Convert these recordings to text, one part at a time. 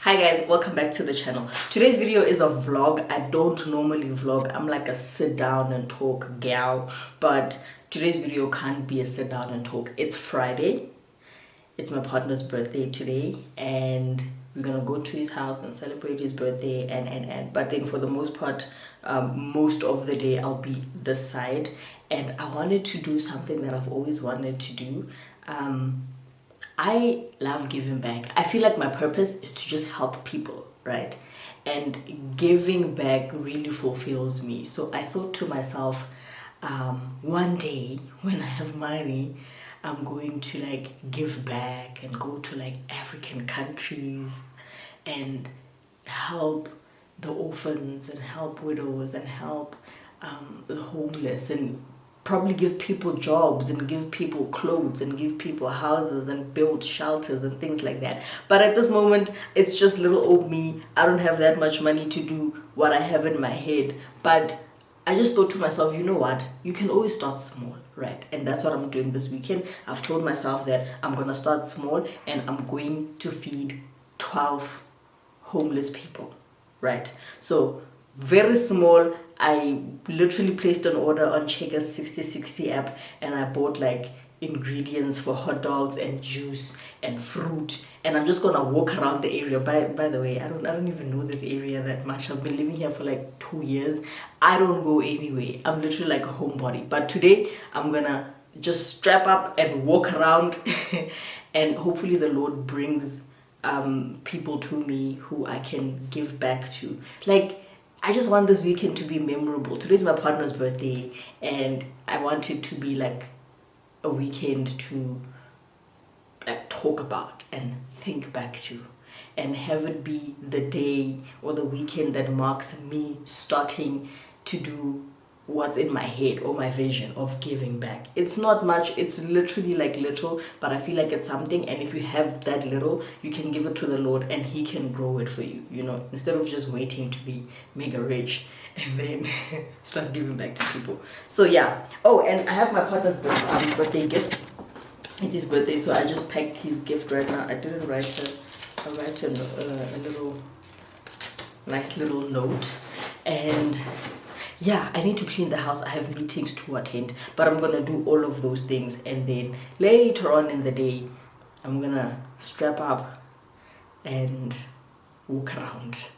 Hi guys, welcome back to the channel. Today's video is a vlog. I don't normally vlog. I'm like a sit down and talk gal, but today's video can't be a sit down and talk. It's Friday. It's my partner's birthday today and we're gonna go to his house and celebrate his birthday and but then for the most part, most of the day I'll be this side, and I wanted to do something that I've always wanted to do. I love giving back. I feel like my purpose is to just help people, right? And giving back really fulfills me. So I thought to myself, one day when I have money, I'm going to like give back and go to like African countries and help the orphans and help widows and help the homeless and probably give people jobs and give people clothes and give people houses and build shelters and things like that. But at this moment, it's just little old me. I don't have that much money to do what I have in my head. But I just thought to myself, you know what? You can always start small, right? And that's what I'm doing this weekend. I've told myself that I'm going to start small and I'm going to feed 12 homeless people, right? So very small. I literally placed an order on Checkers 6060 app and I bought like ingredients for hot dogs and juice and fruit, and I'm just gonna walk around the area. By the way, I don't even know this area that much. I've been living here for like 2 years. I don't go anywhere. I'm literally like a homebody. But today I'm gonna just strap up and walk around and hopefully the Lord brings people to me who I can give back to. Like, I just want this weekend to be memorable. Today's my partner's birthday and I want it to be like a weekend to like talk about and think back to, and have it be the day or the weekend that marks me starting to do what's in my head or my vision of giving back. It's not much, it's literally like little, but I feel like it's something, and if you have that little, you can give it to the Lord and he can grow it for you, you know, instead of just waiting to be mega rich and then start giving back to people. So yeah. Oh, and I have my partner's birthday gift. It's his birthday, so I just packed his gift right now. I didn't write a little nice little note. And yeah, I need to clean the house. I have meetings to attend, but I'm gonna do all of those things, and then later on in the day I'm gonna strap up and walk around,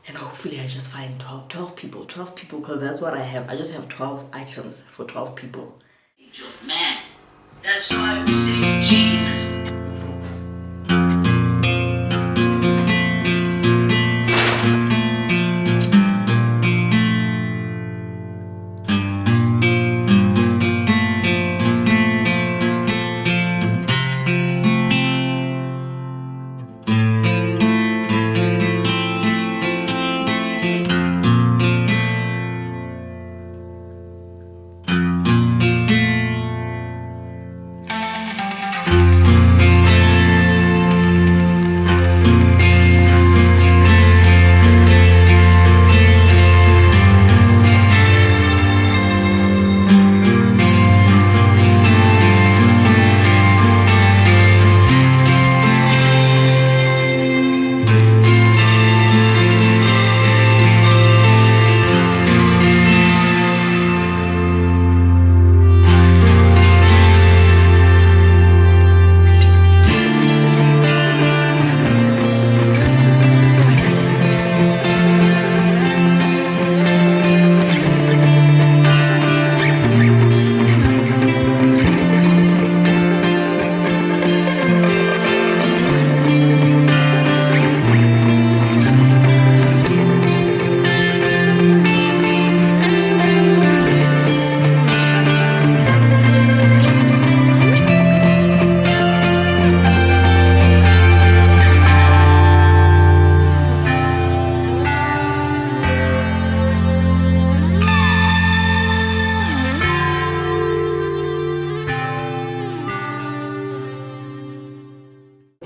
and hopefully I just find 12 people, because that's what I have. I just have 12 items for 12 people. Age of man. That's why we say Jesus.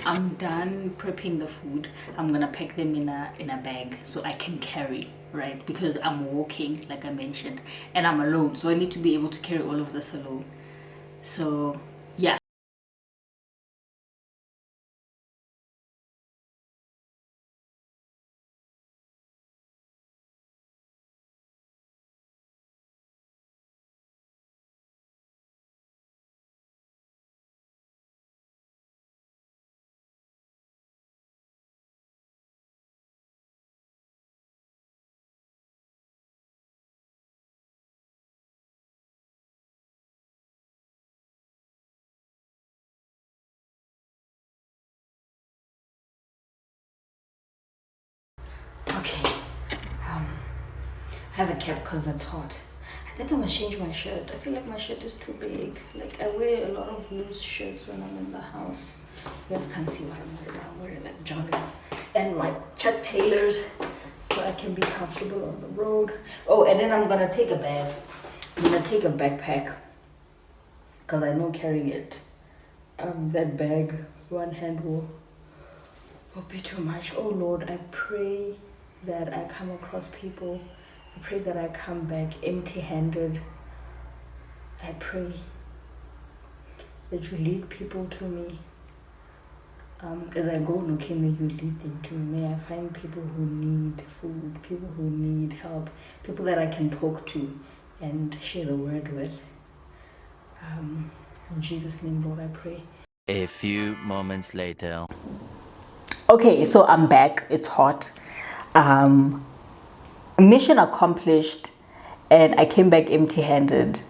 I'm done prepping the food. I'm gonna pack them in a bag so I can carry, right? Because I'm walking, like I mentioned, and I'm alone, so I need to be able to carry all of this alone. So yeah. have a cap because it's hot. I think I'm gonna change my shirt. I feel like my shirt is too big. Like I wear a lot of loose shirts when I'm in the house. You guys can't see what I'm wearing. I'm wearing like joggers and my Chuck Taylors so I can be comfortable on the road. Oh, and then I'm gonna take a bag. I'm gonna take a backpack because I know carrying it. That bag, one hand will be too much. Oh Lord, I pray that I come across people. I pray that I come back empty-handed. I pray that you lead people to me. As I go looking, may you lead them to me. May I find people who need food, people who need help, people that I can talk to and share the word with. In Jesus' name, Lord, I pray. A few moments later. Okay, so I'm back. It's hot. Mission accomplished, and I came back empty-handed.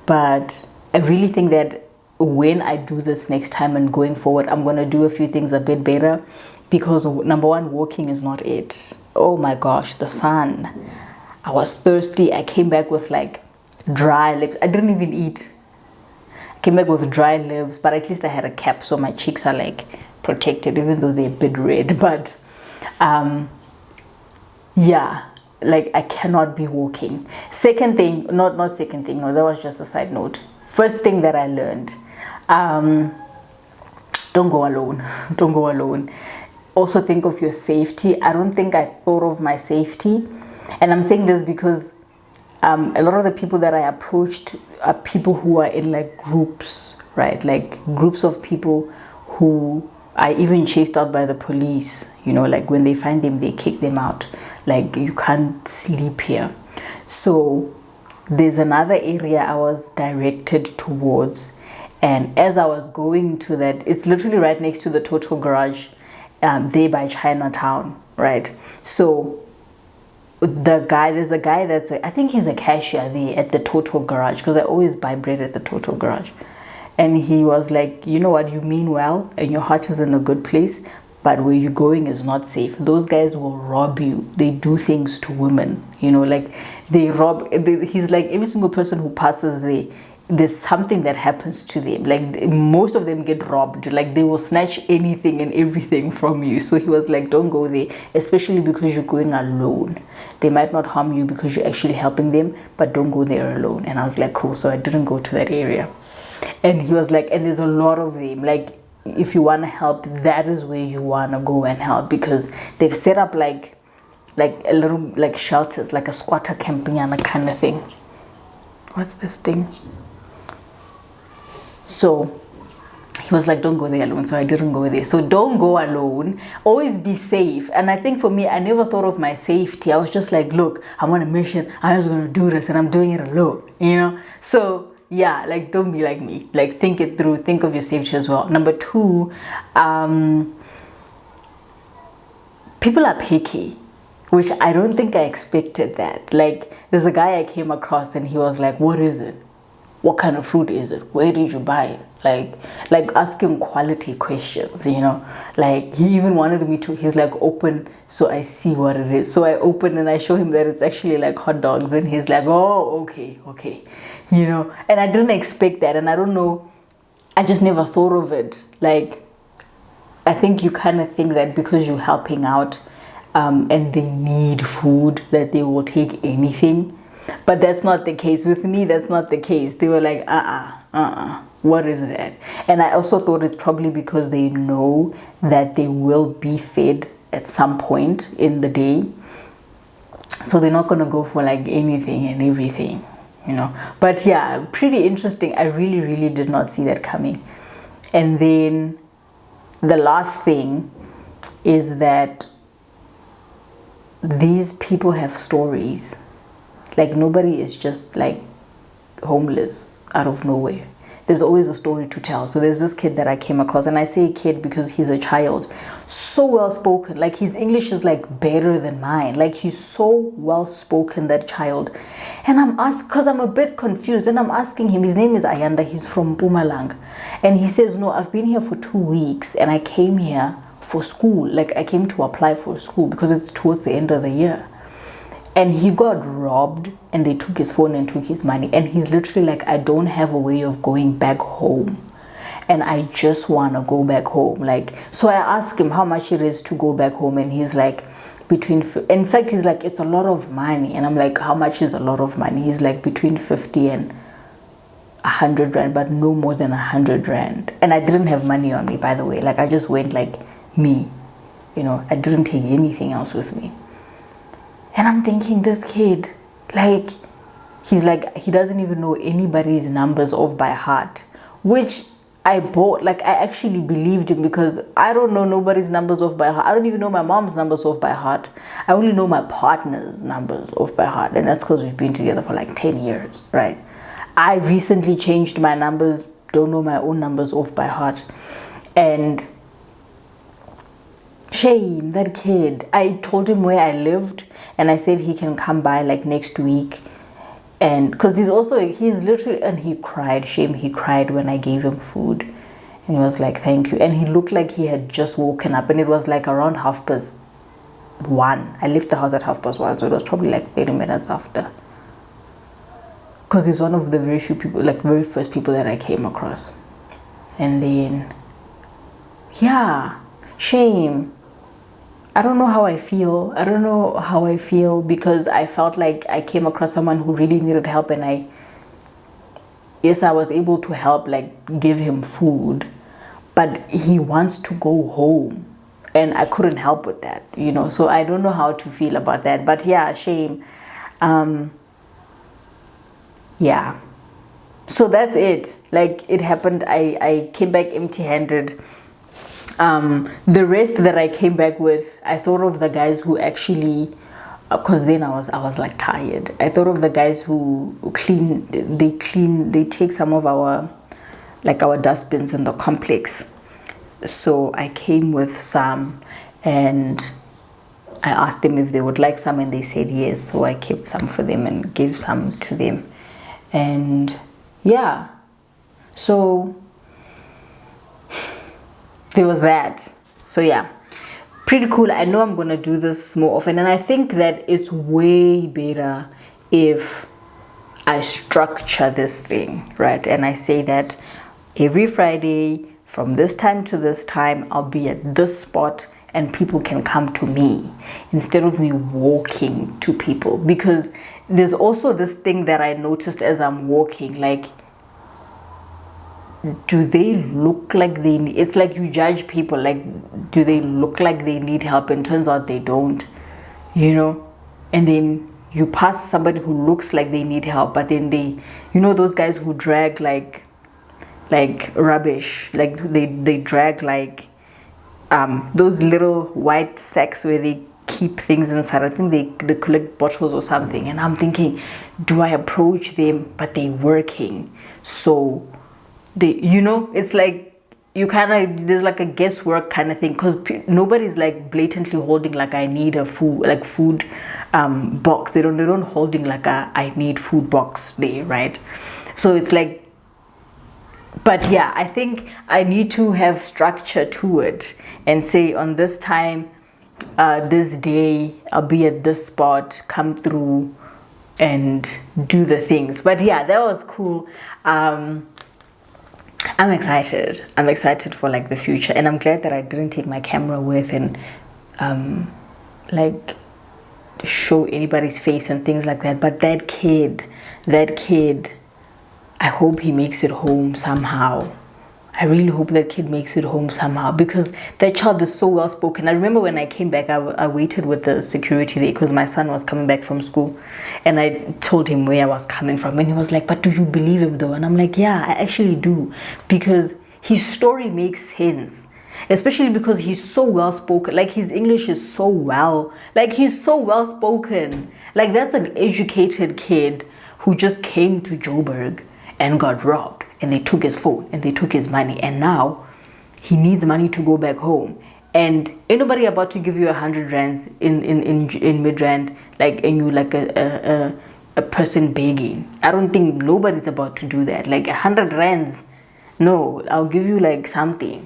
But I really think that when I do this next time and going forward, I'm going to do a few things a bit better, because number one, walking is not it. Oh my gosh, the sun. I was thirsty. I came back with like dry lips. I didn't even eat. I came back with dry lips, but at least I had a cap, so my cheeks are like protected, even though they're a bit red. But yeah, like I cannot be walking. Second thing, not second thing, no, that was just a side note. First thing that I learned, don't go alone. Don't go alone. Also think of your safety. I don't think I thought of my safety. And I'm saying this because a lot of the people that I approached are people who are in like groups, right? Like groups of people who are even chased out by the police. You know, like when they find them, they kick them out. Like you can't sleep here. So there's another area I was directed towards, and as I was going to that, it's literally right next to the Total Garage, there by Chinatown, right? So there's a guy that's I think he's a cashier there at the Total Garage, because I always buy bread at the Total Garage. And he was like, you know what, you mean well and your heart is in a good place, but where you're going is not safe. Those guys will rob you. They do things to women, you know, like they rob. He's like, every single person who passes there, there's something that happens to them. Like most of them get robbed. Like they will snatch anything and everything from you. So he was like, don't go there, especially because you're going alone. They might not harm you because you're actually helping them, but don't go there alone. And I was like, cool. So I didn't go to that area. And he was like, and there's a lot of them. Like if you want to help, that is where you want to go and help, because they've set up like a little like shelters, like a squatter camping kind of thing. What's this thing? So he was like, don't go there alone. So I didn't go there. So don't go alone. Always be safe. And I think for me, I never thought of my safety. I was just like, look, I'm on a mission. I was going to do this and I'm doing it alone, you know? So yeah, like don't be like me. Like think it through. Think of your safety as well. Number two, people are picky, which I don't think I expected that. Like there's a guy I came across and he was like, what is it? What kind of fruit is it? Where did you buy it? Like asking quality questions, you know? Like he even wanted me to, he's like, open so I see what it is. So I open and I show him that it's actually like hot dogs, and he's like, oh, okay, you know? And I didn't expect that, and I don't know, I just never thought of it. Like, I think you kind of think that because you're helping out and they need food, that they will take anything. But that's not the case. With me, that's not the case. They were like, what is that? And I also thought it's probably because they know that they will be fed at some point in the day. So they're not going to go for like anything and everything, you know. But yeah, pretty interesting. I really, really did not see that coming. And then the last thing is that these people have stories. Like nobody is just like homeless out of nowhere. There's always a story to tell. So there's this kid that I came across, and I say kid because he's a child. So well spoken. Like his English is like better than mine. Like he's so well spoken, that child. And I'm asked, because I'm a bit confused, and I'm asking him, his name is Ayanda, he's from Mpumalanga. And he says, no, I've been here for 2 weeks and I came here for school. Like I came to apply for school because it's towards the end of the year. And he got robbed and they took his phone and took his money. And he's literally like, I don't have a way of going back home. And I just want to go back home. Like, so I asked him how much it is to go back home. And he's like, in fact, he's like, it's a lot of money. And I'm like, how much is a lot of money? He's like, between 50 and 100 rand, but no more than 100 rand. And I didn't have money on me, by the way. Like, I just went like me, I didn't take anything else with me. And I'm thinking, this kid, like, he's like, he doesn't even know anybody's numbers off by heart, which I bought. Like, I actually believed him, because I don't know nobody's numbers off by heart. I don't even know my mom's numbers off by heart. I only know my partner's numbers off by heart. And that's because we've been together for like 10 years, right? I recently changed my numbers, don't know my own numbers off by heart. And shame, that kid. I told him where I lived, and I said he can come by like next week. And because he's literally, and he cried, shame, he cried when I gave him food. And he was like, thank you. And he looked like he had just woken up, and it was like around 1:30. I left the house at 1:30, so it was probably like 30 minutes after. Because he's one of the very few people, like very first people that I came across. And then, yeah, shame. I don't know how I feel. Because I felt like I came across someone who really needed help, and I was able to help, like give him food, but he wants to go home, and I couldn't help with that, so I don't know how to feel about that. But yeah, shame. Yeah, so that's it. Like, it happened. I came back empty-handed. The rest that I came back with, I thought of the guys who actually, because then I was like tired. I thought of the guys who they take some of our dustbins in the complex. So I came with some, and I asked them if they would like some, and they said yes. So I kept some for them and gave some to them. And yeah, so there was that. So yeah, pretty cool. I know I'm gonna do this more often, and I think that it's way better if I structure this thing, right? And I say that every Friday from this time to this time I'll be at this spot, and people can come to me instead of me walking to people. Because there's also this thing that I noticed as I'm walking, like, do they look like they need, it's like you judge people, like, do they look like they need help? And turns out they don't, and then you pass somebody who looks like they need help, but then they, those guys who drag like rubbish, like they drag like those little white sacks where they keep things inside. I think they collect bottles or something, and I'm thinking, do I approach them? But they're working, so they, it's like you kind of, there's like a guesswork kind of thing, because nobody's like blatantly holding like I need a food box. They don't holding like a I need food box there, right? So it's like, but yeah, I think I need to have structure to it and say, on this time, this day, I'll be at this spot, come through and do the things. But yeah, that was cool. I'm excited. I'm excited for like the future, and I'm glad that I didn't take my camera with and like show anybody's face and things like that. But that kid, I hope he makes it home somehow. I really hope that kid makes it home somehow, because that child is so well spoken. I remember when I came back, I waited with the security there because my son was coming back from school, and I told him where I was coming from, and he was like, but do you believe him though? And I'm like, yeah, I actually do, because his story makes sense, especially because he's so well spoken. Like, his English is so well, like, he's so well spoken. Like, that's an educated kid who just came to Joburg and got robbed, and they took his phone and they took his money, and now he needs money to go back home. And ain't nobody about to give you 100 rands in Midrand, like, and you like a person begging. I don't think nobody's about to do that. Like 100 rands, no, I'll give you like something,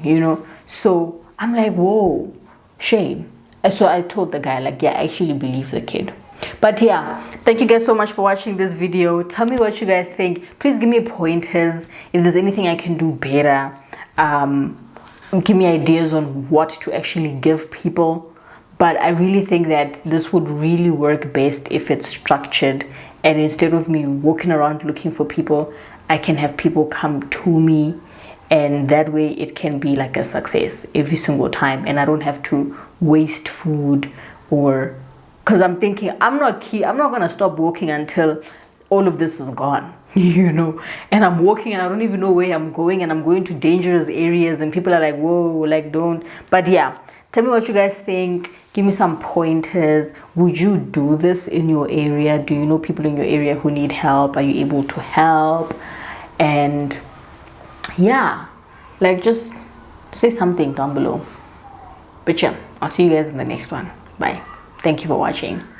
So I'm like, whoa, shame. So I told the guy, like, yeah, I actually believe the kid. But yeah, thank you guys so much for watching this video. Tell me what you guys think. Please give me pointers if there's anything I can do better. Give me ideas on what to actually give people. But I really think that this would really work best if it's structured, and instead of me walking around looking for people, I can have people come to me, and that way it can be like a success every single time, and I don't have to waste food. Or because I'm thinking I'm not gonna stop walking until all of this is gone, you know. And I'm walking and I don't even know where I'm going, and I'm going to dangerous areas, and people are like, whoa, like, don't. But yeah, tell me what you guys think. Give me some pointers. Would you do this in your area? Do you know people in your area who need help? Are you able to help? And yeah, like, just say something down below. But yeah, I'll see you guys in the next one. Bye. Thank you for watching.